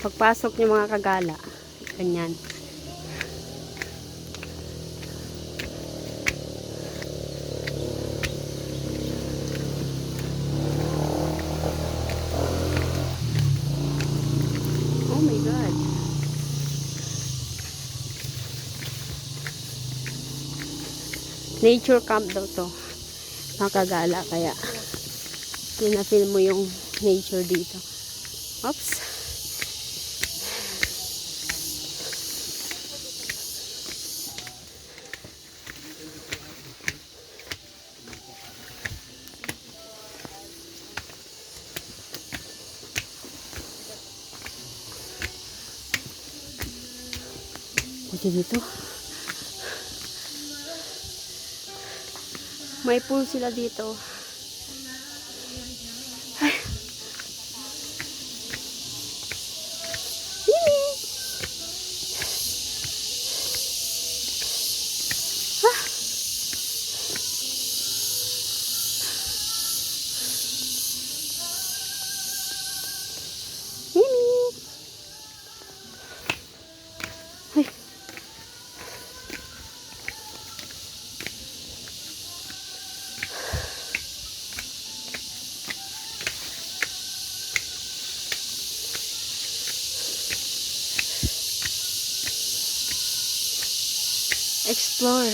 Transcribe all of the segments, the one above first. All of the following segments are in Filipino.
Pagpasok niyo mga kagala, ganyan. Oh my God. Nature camp daw to. Mga kagala, kaya pinafilm mo yung nature dito. Oops. Kasi dito may pool sila dito. Ay. Ah. Ay. Explore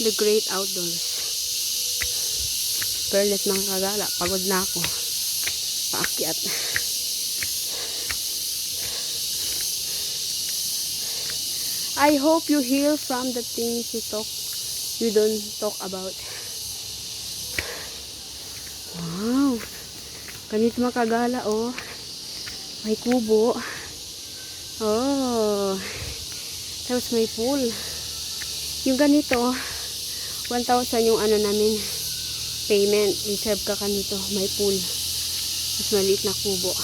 the great outdoors. Perlet mga kagala, pagod na ako. Paakyat. I hope you heal from the things you don't talk about. Wow. Ganito mga kagala, oh. May kubo. Oh. Tapos may pool. Yung ganito, 1,000 yung ano namin, payment. Reserve ka kanito. May pool. Tapos maliit na kubo.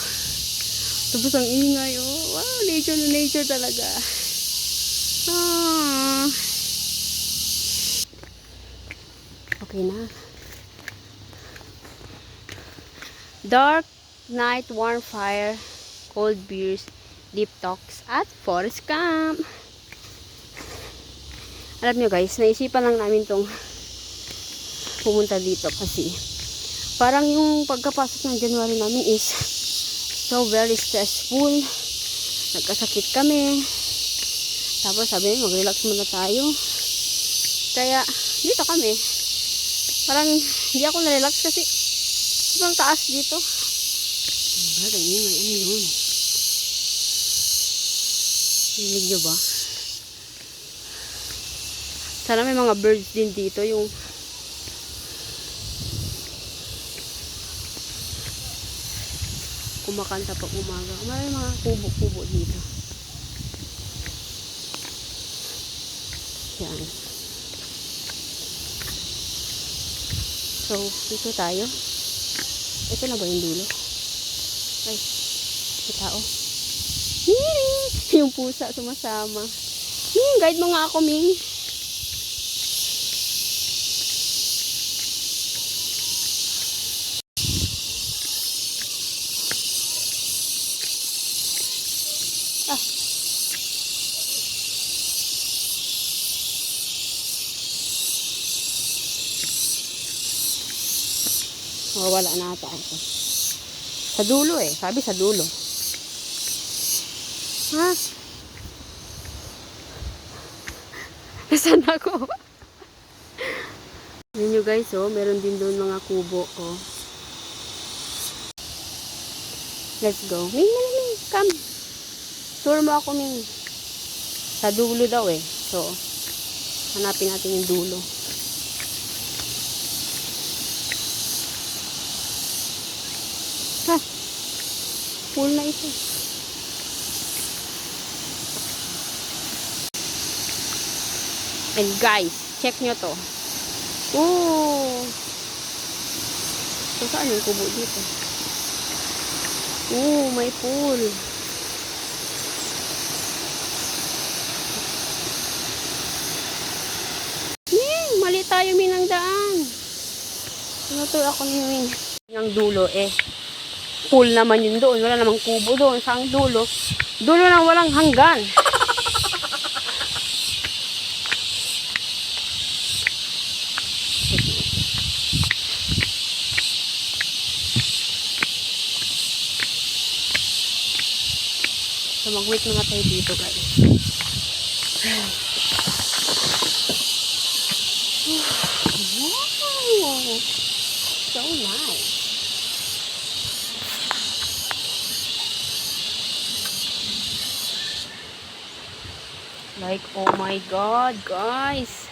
Tapos ang ingay, oh. Wow, nature na nature talaga. Ah. Okay na. Dark night, warm fire, cold beers, deep talks at forest camp. Alam nyo guys, naisipan lang namin tong pumunta dito kasi parang yung pagkapasok ng January namin is so very stressful. Nagkasakit kami. Tapos sabi niya, mag-relax muna tayo. Kaya dito kami. Parang hindi ako na-relax kasi sobrang taas dito. Ano yun? Hilig nyo ba? Sana may mga birds din dito, yung kumakanta pag umaga. May mga kubo-kubo dito. Yan. So, dito tayo. Ito na ba yung dulo? Ay, may tao. Yung pusa sumasama. Guide mo nga ako, Ming. Wala na ata ito. Sa dulo eh. Sabi sa dulo. Ha? Nasaan ako? Yun nyo guys, oh. Meron din doon mga kubo, oh. Let's go. Ming. Come. Tour mo ako, Ming. Sa dulo daw eh. So, hanapin natin yung dulo. Ha? Pool na ito. And guys, Check nyo to. Oh! So, saan yung kubo dito? Oh, may pool. Mali tayo minangdaan. Tinutur ako ni Wing. Yung dulo pool naman yun doon. Wala namang kubo doon. Saan dulo? Dulo nang walang hanggan. So mag-wait na tayo dito guys. Wow! So nice. Like, oh my God, guys.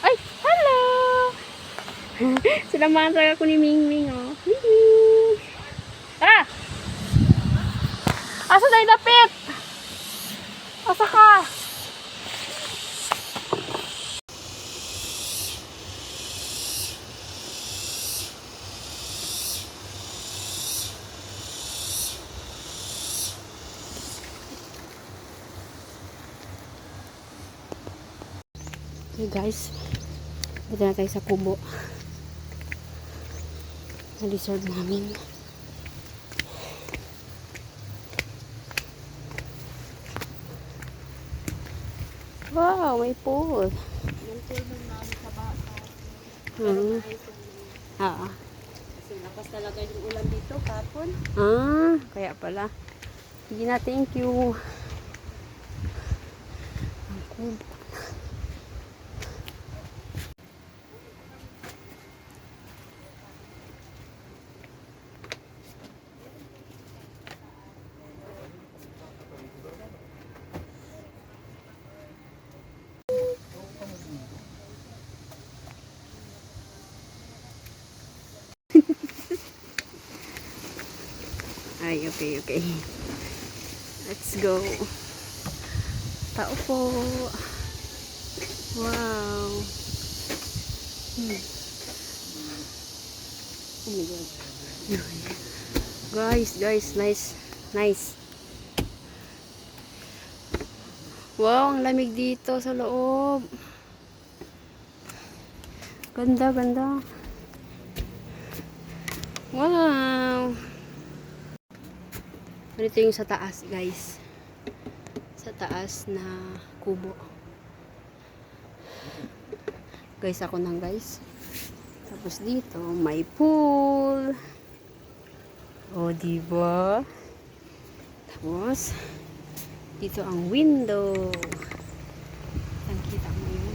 Ay, hello! Sinamahan talaga ako ni Mingming, oh. Ah! Asa tayo dapit? Asa ka? Okay guys, punta na tayo sa kubo na resort namin. Wow, may pool. Yung pool nung namin sa bata. Pero kasi lakas talaga yung ulan dito kapon. Kaya pala. Sige na, thank you. Ang kubo. Ay, okay. Let's go. Tao po. Wow. Oh my God. Guys, nice. Wow, ang lamig dito sa loob. Ganda. Wow. Ganito yung sa taas, guys. Sa taas na kubo. Guys, ako nang guys. Tapos dito, may pool. O, diba? Tapos, dito ang window. Kita mo yun.